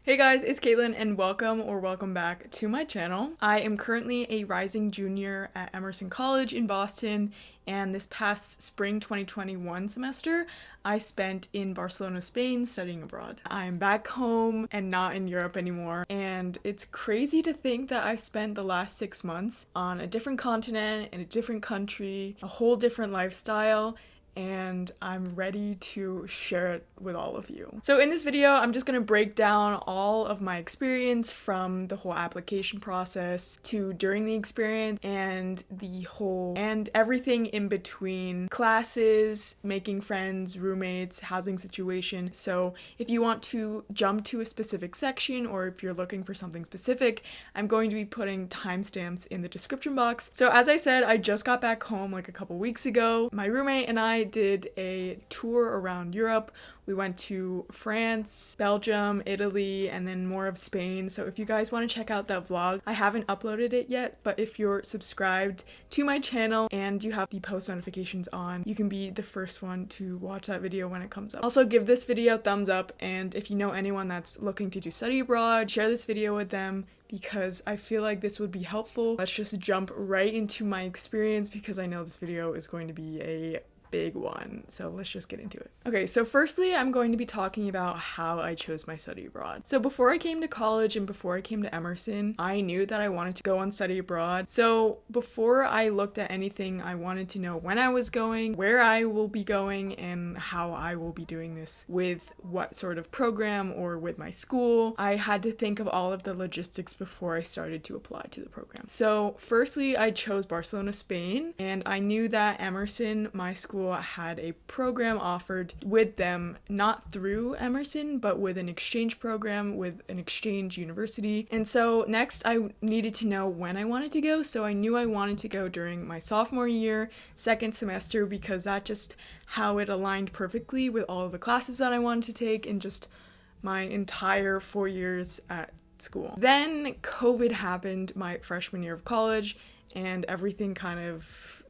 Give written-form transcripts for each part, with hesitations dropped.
Hey guys, it's Kaitlin and welcome back to my channel. I am currently a rising junior at Emerson College in Boston, and this past spring 2021 semester I spent in Barcelona, Spain studying abroad. I'm back home and not in Europe anymore, and it's crazy to think that I spent the last 6 months on a different continent, in a different country, a whole different lifestyle, and I'm ready to share it with all of you. So in this video, I'm just gonna break down all of my experience from the whole application process to during the experience and everything in between: classes, making friends, roommates, housing situation. So if you want to jump to a specific section or if you're looking for something specific, I'm going to be putting timestamps in the description box. So as I said, I just got back home like a couple weeks ago. My roommate and I did a tour around Europe. We went to France, Belgium, Italy, and then more of Spain. So if you guys want to check out that vlog, I haven't uploaded it yet, but if you're subscribed to my channel and you have the post notifications on, you can be the first one to watch that video when it comes up. Also, give this video a thumbs up, and if you know anyone that's looking to do study abroad, share this video with them because I feel like this would be helpful. Let's just jump right into my experience because I know this video is going to be a big one, so let's just get into it. Okay, so firstly, I'm going to be talking about how I chose my study abroad. So before I came to college and before I came to Emerson, I knew that I wanted to go on study abroad. So before I looked at anything, I wanted to know when I was going, where I will be going, and how I will be doing this, with what sort of program or with my school. I had to think of all of the logistics before I started to apply to the program. So firstly, I chose Barcelona, Spain, and I knew that Emerson, my school, had a program offered with them, not through Emerson, but with an exchange program with an exchange university. And so next I needed to know when I wanted to go. So I knew I wanted to go during my sophomore year, second semester, because that's just how it aligned perfectly with all of the classes that I wanted to take and just my entire 4 years at school. Then COVID happened my freshman year of college, and everything kind of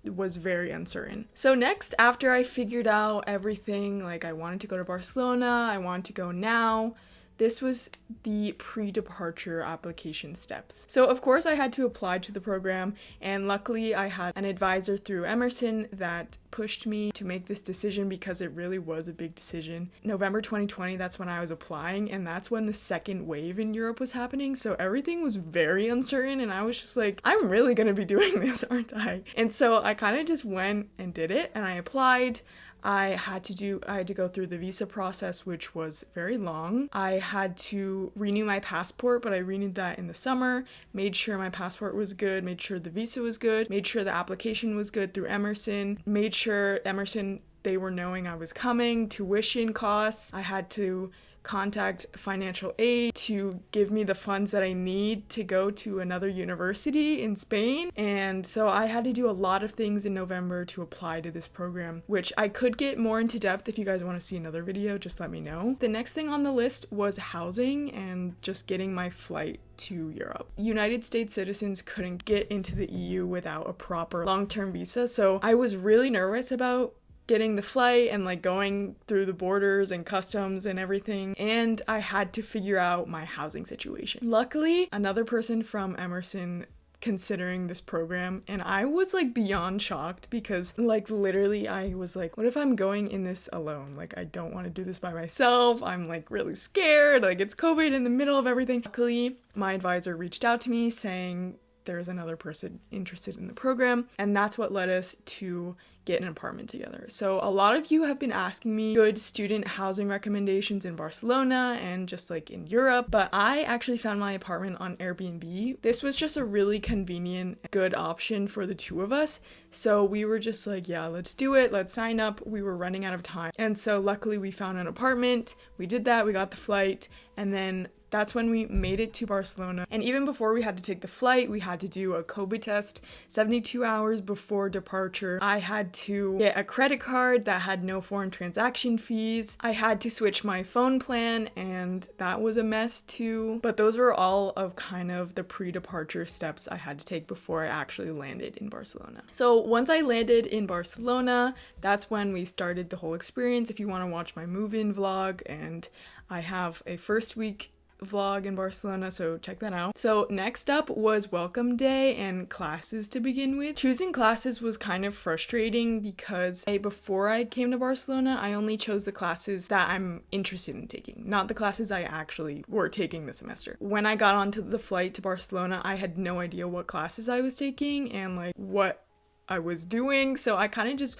was very uncertain. So next, after I figured out everything, like I wanted to go to Barcelona, I wanted to go now, this was the pre-departure application steps. So of course I had to apply to the program, and luckily I had an advisor through Emerson that pushed me to make this decision because it really was a big decision. November 2020, that's when I was applying, and that's when the second wave in Europe was happening. So everything was very uncertain, and I was just like, I'm really gonna be doing this, aren't I? And so I kind of just went and did it, and I applied. I had to go through the visa process, which was very long. I had to renew my passport, but I renewed that in the summer, made sure my passport was good, made sure the visa was good, made sure the application was good through Emerson, made sure Emerson, they were knowing I was coming, tuition costs. I had to contact financial aid to give me the funds that I need to go to another university in Spain. And so I had to do a lot of things in November to apply to this program, which I could get more into depth. If you guys want to see another video, just let me know. The next thing on the list was housing and just getting my flight to Europe. United States citizens couldn't get into the EU without a proper long-term visa, so I was really nervous about getting the flight and like going through the borders and customs and everything, and I had to figure out my housing situation. Luckily, another person from Emerson considering this program, and I was like beyond shocked because like literally I was like, what if I'm going in this alone? Like I don't want to do this by myself. I'm like really scared, like it's COVID in the middle of everything. Luckily, my advisor reached out to me saying there's another person interested in the program, and that's what led us to get an apartment together. So a lot of you have been asking me good student housing recommendations in Barcelona and just like in Europe, but I actually found my apartment on Airbnb. This was just a really convenient, good option for the two of us. So we were just like, yeah, let's do it. Let's sign up. We were running out of time. And so luckily we found an apartment. We did that. We got the flight, and then that's when we made it to Barcelona. And even before we had to take the flight, we had to do a COVID test 72 hours before departure. I had to get a credit card that had no foreign transaction fees. I had to switch my phone plan, and that was a mess too. But those were all of kind of the pre-departure steps I had to take before I actually landed in Barcelona. So once I landed in Barcelona, that's when we started the whole experience. If you want to watch my move-in vlog, and I have a first week vlog in Barcelona, so check that out. So next up was welcome day and classes to begin with. Choosing classes was kind of frustrating because before I came to Barcelona, I only chose the classes that I'm interested in taking, not the classes I actually were taking this semester. When I got onto the flight to Barcelona, I had no idea what classes I was taking and like what I was doing, so I kind of just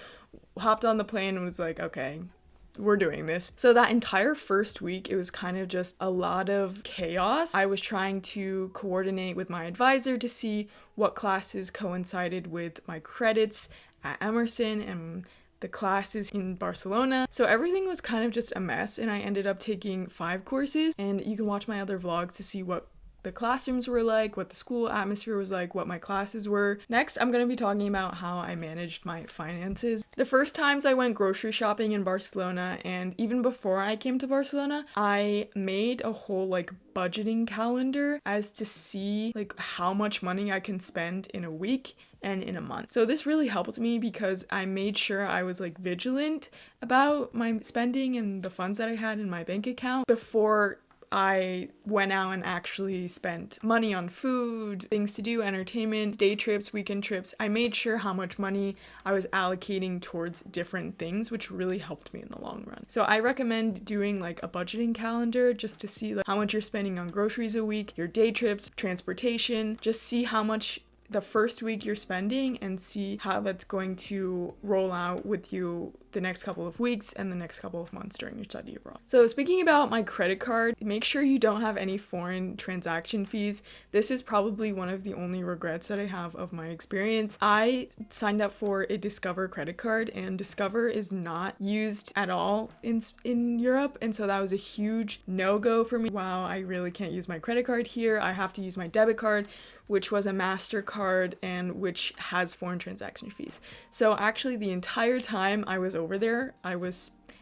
hopped on the plane and was like, okay, we're doing this. So that entire first week, it was kind of just a lot of chaos. I was trying to coordinate with my advisor to see what classes coincided with my credits at Emerson and the classes in Barcelona. So everything was kind of just a mess, and I ended up taking 5 courses, and you can watch my other vlogs to see what the classrooms were like, what the school atmosphere was like, what my classes were. Next, I'm going to be talking about how I managed my finances. The first times I went grocery shopping in Barcelona, and even before I came to Barcelona, I made a whole like budgeting calendar as to see like how much money I can spend in a week and in a month. So this really helped me because I made sure I was like vigilant about my spending and the funds that I had in my bank account before I went out and actually spent money on food, things to do, entertainment, day trips, weekend trips. I made sure how much money I was allocating towards different things, which really helped me in the long run. So I recommend doing like a budgeting calendar just to see like how much you're spending on groceries a week, your day trips, transportation, just see how much the first week you're spending and see how that's going to roll out with you the next couple of weeks and the next couple of months during your study abroad. So speaking about my credit card, make sure you don't have any foreign transaction fees. This is probably one of the only regrets that I have of my experience. I signed up for a Discover credit card, and Discover is not used at all in Europe, and so that was a huge no-go for me. Wow, I really can't use my credit card here. I have to use my debit card, which was a MasterCard and which has foreign transaction fees. So actually the entire time I was over there,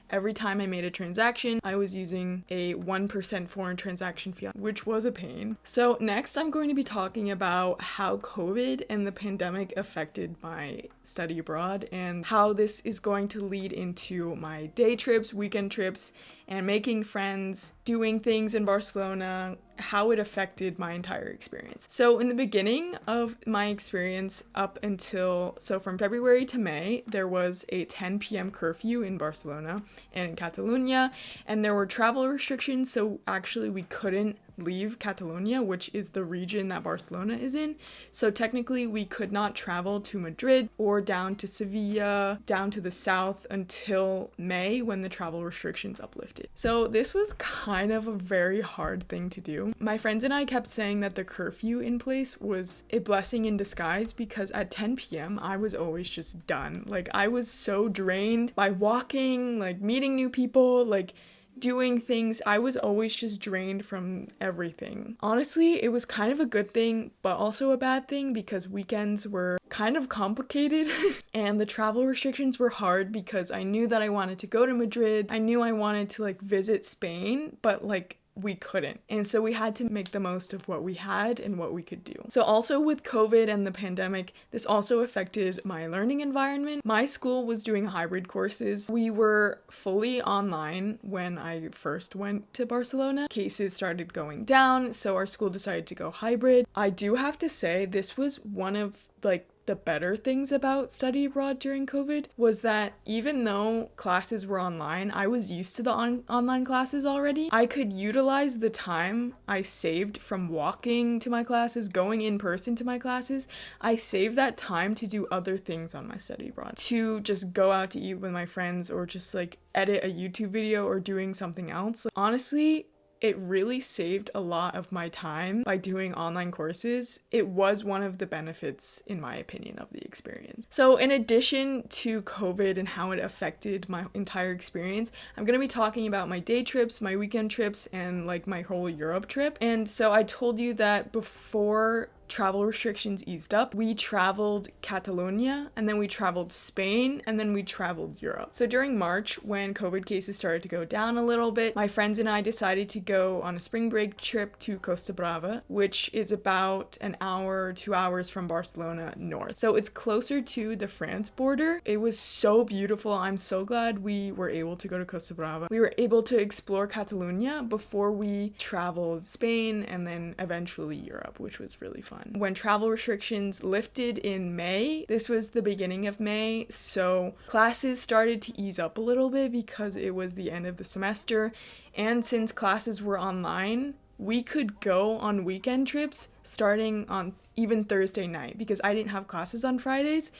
every time I made a transaction, I was using a 1% foreign transaction fee, which was a pain. So next I'm going to be talking about how COVID and the pandemic affected my study abroad and how this is going to lead into my day trips, weekend trips, and making friends, doing things in Barcelona, how it affected my entire experience. So in the beginning of my experience from February to May, there was a 10 p.m. curfew in Barcelona and in Catalonia, and there were travel restrictions, so actually we couldn't leave Catalonia, which is the region that Barcelona is in. So technically we could not travel to Madrid or down to Sevilla, down to the south until May when the travel restrictions uplifted. So this was kind of a very hard thing to do. My friends and I kept saying that the curfew in place was a blessing in disguise because at 10 p.m. I was always just done. Like I was so drained by walking, like meeting new people, like doing things. I was always just drained from everything. Honestly, it was kind of a good thing, but also a bad thing because weekends were kind of complicated and the travel restrictions were hard because I knew that I wanted to go to Madrid. I knew I wanted to like visit Spain, but like we couldn't. And so we had to make the most of what we had and what we could do. So also with COVID and the pandemic, this also affected my learning environment. My school was doing hybrid courses. We were fully online when I first went to Barcelona. Cases started going down, so our school decided to go hybrid. I do have to say this was one of like the better things about study abroad during COVID was that even though classes were online, I was used to the online classes already. I could utilize the time I saved from walking to my classes, going in person to my classes. I saved that time to do other things on my study abroad, to just go out to eat with my friends or just like edit a YouTube video or doing something else. Honestly, it really saved a lot of my time by doing online courses. It was one of the benefits, in my opinion, of the experience. So in addition to COVID and how it affected my entire experience, I'm going to be talking about my day trips, my weekend trips, and like my whole Europe trip. And so I told you that before travel restrictions eased up, we traveled Catalonia, and then we traveled Spain, and then we traveled Europe. So during March, when COVID cases started to go down a little bit, my friends and I decided to go on a spring break trip to Costa Brava, which is about an hour, 2 hours from Barcelona north. So it's closer to the France border. It was so beautiful. I'm so glad we were able to go to Costa Brava. We were able to explore Catalonia before we traveled Spain and then eventually Europe, which was really fun. When travel restrictions lifted in May, this was the beginning of May, so classes started to ease up a little bit because it was the end of the semester, and since classes were online, we could go on weekend trips starting on even Thursday night. Because I didn't have classes on Fridays,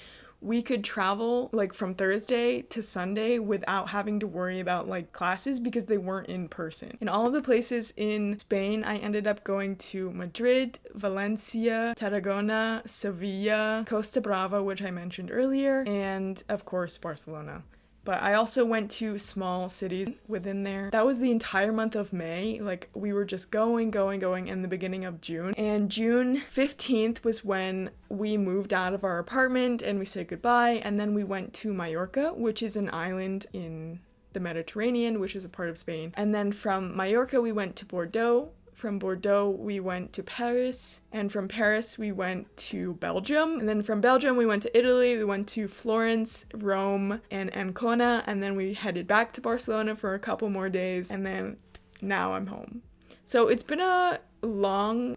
we could travel like from Thursday to Sunday without having to worry about like classes because they weren't in person. In all of the places in Spain, I ended up going to Madrid, Valencia, Tarragona, Sevilla, Costa Brava, which I mentioned earlier, and of course Barcelona. But I also went to small cities within there. That was the entire month of May. Like, we were just going, in the beginning of June. And June 15th was when we moved out of our apartment and we said goodbye. And then we went to Mallorca, which is an island in the Mediterranean, which is a part of Spain. And then from Mallorca, we went to Bordeaux. From Bordeaux, we went to Paris, and from Paris, we went to Belgium, and then from Belgium, we went to Italy, we went to Florence, Rome, and Ancona, and then we headed back to Barcelona for a couple more days, and then now I'm home. So it's been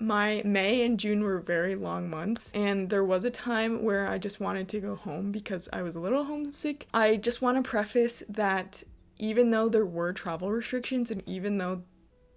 my May and June were very long months, and there was a time where I just wanted to go home because I was a little homesick. I just want to preface that even though there were travel restrictions, and even though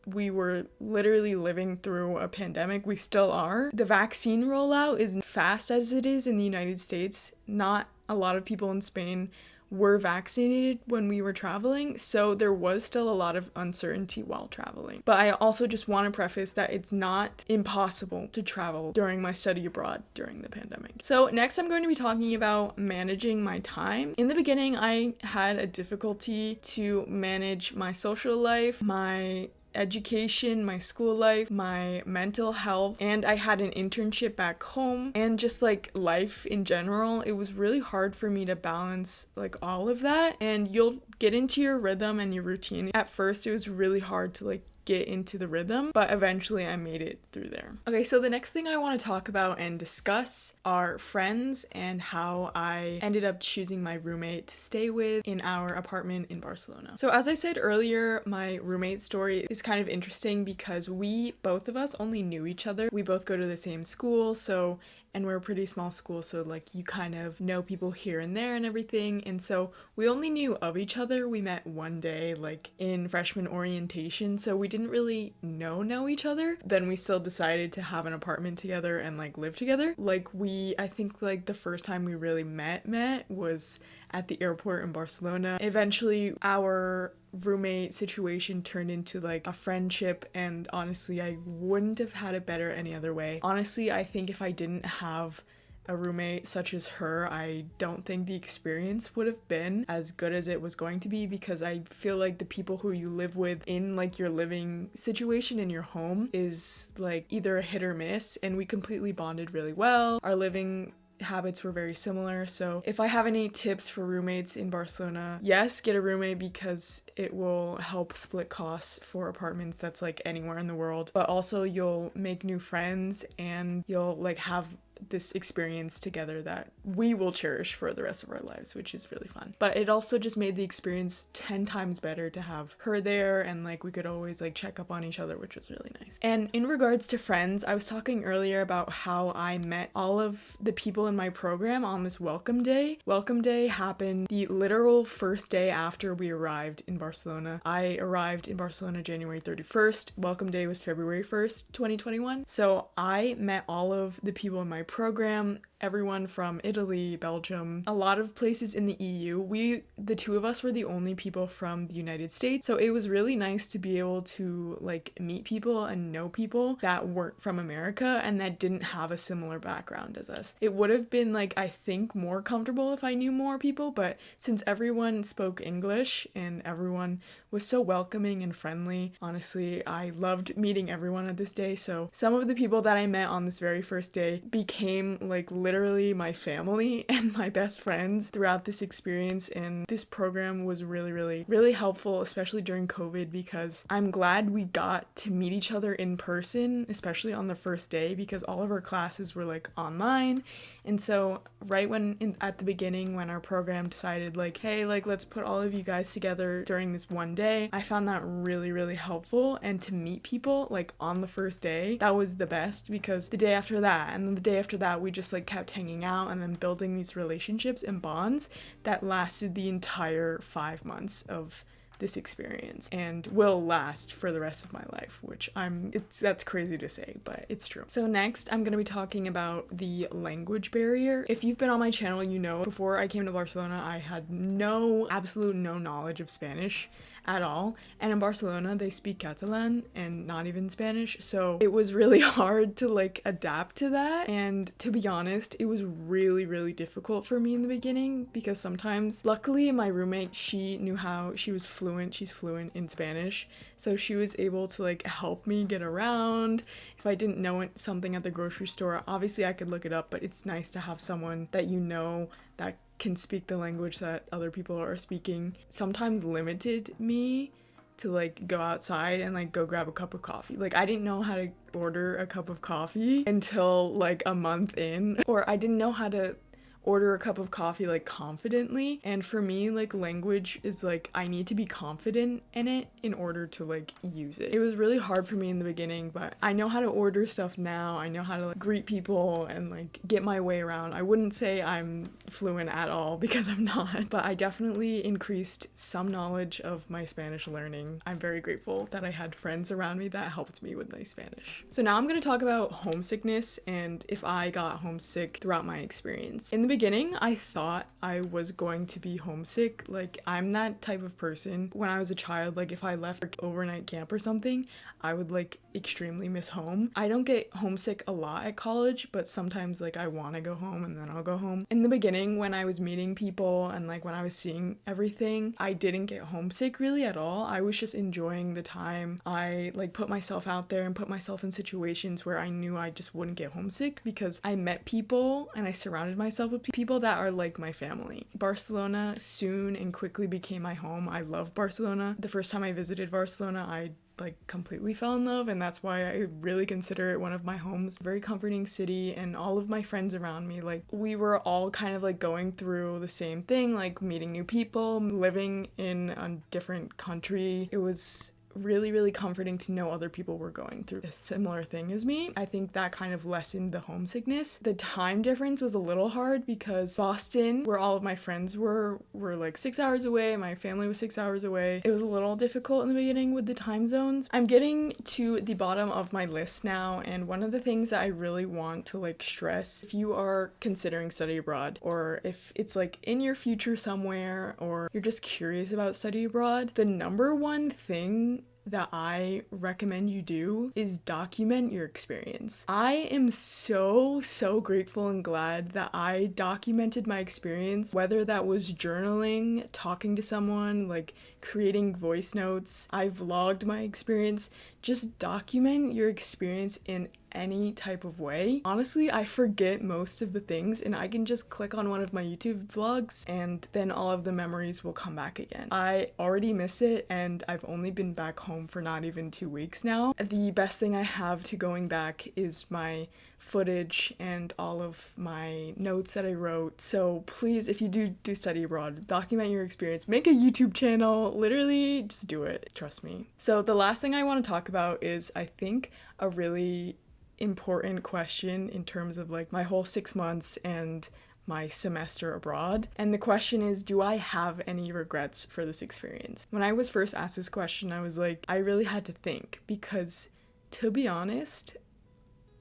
we were literally living through a pandemic, we still are. The vaccine rollout is fast as it is in the United States. Not a lot of people in Spain were vaccinated when we were traveling, so there was still a lot of uncertainty while traveling. But I also just want to preface that it's not impossible to travel during my study abroad during the pandemic. So next I'm going to be talking about managing my time. In the beginning, I had a difficulty to manage my social life, my education, my school life, my mental health, and I had an internship back home, and just like life in general. It was really hard for me to balance like all of that, and you'll get into your rhythm and your routine. At first it was really hard to like get into the rhythm, but eventually I made it through there. Okay, so the next thing I want to talk about and discuss are friends and how I ended up choosing my roommate to stay with in our apartment in Barcelona. So as I said earlier, my roommate story is kind of interesting because both of us only knew each other. We both go to the same school, and we're a pretty small school, so like you kind of know people here and there and everything, and so we only knew of each other. We met one day like in freshman orientation, so we didn't really know each other. Then we still decided to have an apartment together and like live together. I think like the first time we really met was at the airport in Barcelona. Eventually our roommate situation turned into like a friendship, and honestly I wouldn't have had it better any other way. Honestly, I think if I didn't have a roommate such as her, I don't think the experience would have been as good as it was going to be, because I feel like the people who you live with in like your living situation in your home is like either a hit or miss, and we completely bonded really well. Our living habits were very similar. So if I have any tips for roommates in Barcelona, yes, get a roommate because it will help split costs for apartments that's like anywhere in the world, but also you'll make new friends and you'll like have this experience together that we will cherish for the rest of our lives, which is really fun. But it also just made the experience 10 times better to have her there, and like we could always like check up on each other, which was really nice. And in regards to friends, I was talking earlier about how I met all of the people in my program on this welcome day. Welcome day happened the literal first day after we arrived in Barcelona. I arrived in Barcelona January 31st. Welcome day was February 1st, 2021. So I met all of the people in my program everyone from Italy, Belgium, a lot of places in the EU. The two of us were the only people from the United States, so it was really nice to be able to like meet people and know people that weren't from America and that didn't have a similar background as us. It would have been like, I think, more comfortable if I knew more people, but since everyone spoke English and everyone was so welcoming and friendly, honestly, I loved meeting everyone at this day. So some of the people that I met on this very first day became like literally my family and my best friends throughout this experience, and this program was really helpful, especially during COVID, because I'm glad we got to meet each other in person, especially on the first day, because all of our classes were like online. And so right at the beginning, when our program decided like, hey, like let's put all of you guys together during this one day, I found that really helpful. And to meet people like on the first day, that was the best, because the day after that and then the day after that, we just like kept hanging out and then building these relationships and bonds that lasted the entire 5 months of this experience and will last for the rest of my life, which that's crazy to say, but it's true. So next, I'm going to be talking about the language barrier. If you've been on my channel, you know, before I came to Barcelona, I had absolute no knowledge of Spanish at all. And in Barcelona, they speak Catalan and not even Spanish. So it was really hard to like adapt to that. And to be honest, it was really difficult for me in the beginning, because sometimes, luckily, my roommate, she's fluent in Spanish. So she was able to like help me get around. If I didn't know something at the grocery store, obviously I could look it up, but it's nice to have someone that you know that can speak the language that other people are speaking. Sometimes limited me to like go outside and like go grab a cup of coffee. Like I didn't know how to order a cup of coffee until like a month in, or I didn't know how to order a cup of coffee like confidently. And for me, like language is like, I need to be confident in it in order to like use it. It was really hard for me in the beginning, but I know how to order stuff now. I know how to like greet people and like get my way around. I wouldn't say I'm fluent at all, because I'm not, but I definitely increased some knowledge of my Spanish learning. I'm very grateful that I had friends around me that helped me with my Spanish. So now I'm going to talk about homesickness and if I got homesick throughout my experience. In the beginning, I thought I was going to be homesick. Like, I'm that type of person. When I was a child, like if I left overnight camp or something, I would like extremely miss home. I don't get homesick a lot at college, but sometimes like I want to go home and then I'll go home. In the beginning, when I was meeting people and like when I was seeing everything, I didn't get homesick really at all. I was just enjoying the time. I like put myself out there and put myself in situations where I knew I just wouldn't get homesick, because I met people and I surrounded myself with people that are like my family. Barcelona soon and quickly became my home. I love Barcelona. The first time I visited Barcelona, I like completely fell in love, and that's why I really consider it one of my homes. Very comforting city, and all of my friends around me, like we were all kind of like going through the same thing, like meeting new people, living in a different country. It was really comforting to know other people were going through a similar thing as me. I think that kind of lessened the homesickness. The time difference was a little hard, because Boston, where all of my friends were like 6 hours away. My family was 6 hours away. It was a little difficult in the beginning with the time zones. I'm getting to the bottom of my list now, and one of the things that I really want to like stress, if you are considering study abroad, or if it's like in your future somewhere, or you're just curious about study abroad, the number one thing that I recommend you do is document your experience. I am so grateful and glad that I documented my experience, whether that was journaling, talking to someone, like creating voice notes. I vlogged my experience. Just document your experience in any type of way. Honestly, I forget most of the things, and I can just click on one of my YouTube vlogs and then all of the memories will come back again. I already miss it, and I've only been back home for not even 2 weeks now. The best thing I have to going back is my footage and all of my notes that I wrote. So please, if you do study abroad, document your experience. Make a YouTube channel. Literally, just do it. Trust me. So the last thing I want to talk about is, I think, a really important question in terms of like my whole 6 months and my semester abroad. And the question is, do I have any regrets for this experience? When I was first asked this question, I was like, I really had to think, because to be honest,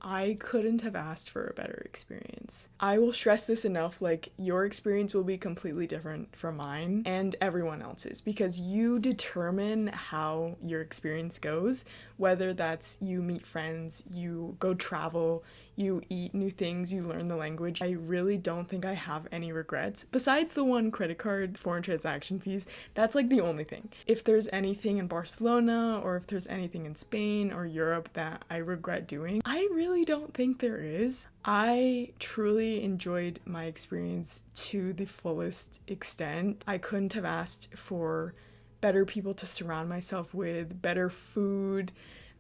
I couldn't have asked for a better experience. I will stress this enough, like, your experience will be completely different from mine and everyone else's, because you determine how your experience goes, whether that's you meet friends, you go travel, you eat new things, you learn the language. I really don't think I have any regrets, besides the one credit card foreign transaction fees. That's like the only thing. If there's anything in Barcelona or if there's anything in Spain or Europe that I regret doing, I really don't think there is. I truly enjoyed my experience to the fullest extent. I couldn't have asked for better people to surround myself with, better food,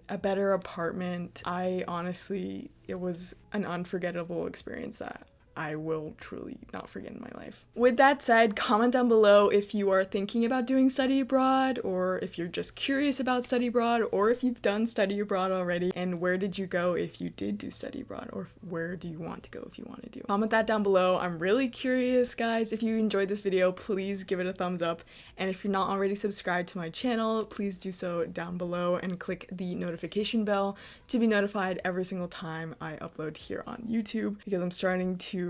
a better apartment. It was an unforgettable experience that I will truly not forget in my life. With that said, comment down below if you are thinking about doing study abroad, or if you're just curious about study abroad, or if you've done study abroad already, and where did you go if you did do study abroad, or where do you want to go if you want to do. Comment that down below. I'm really curious, guys. If you enjoyed this video, please give it a thumbs up, and if you're not already subscribed to my channel, please do so down below and click the notification bell to be notified every single time I upload here on YouTube, because I'm starting to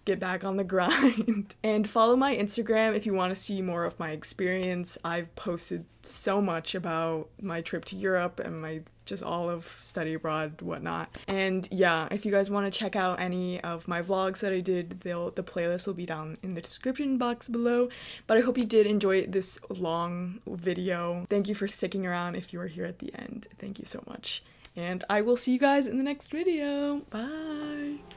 get back on the grind. And follow my Instagram if you want to see more of my experience. I've posted so much about my trip to Europe and my just all of study abroad, whatnot. And yeah, if you guys want to check out any of my vlogs that I did, the playlist will be down in the description box below. But I hope you did enjoy this long video. Thank you for sticking around if you are here at the end. Thank you so much. And I will see you guys in the next video. Bye!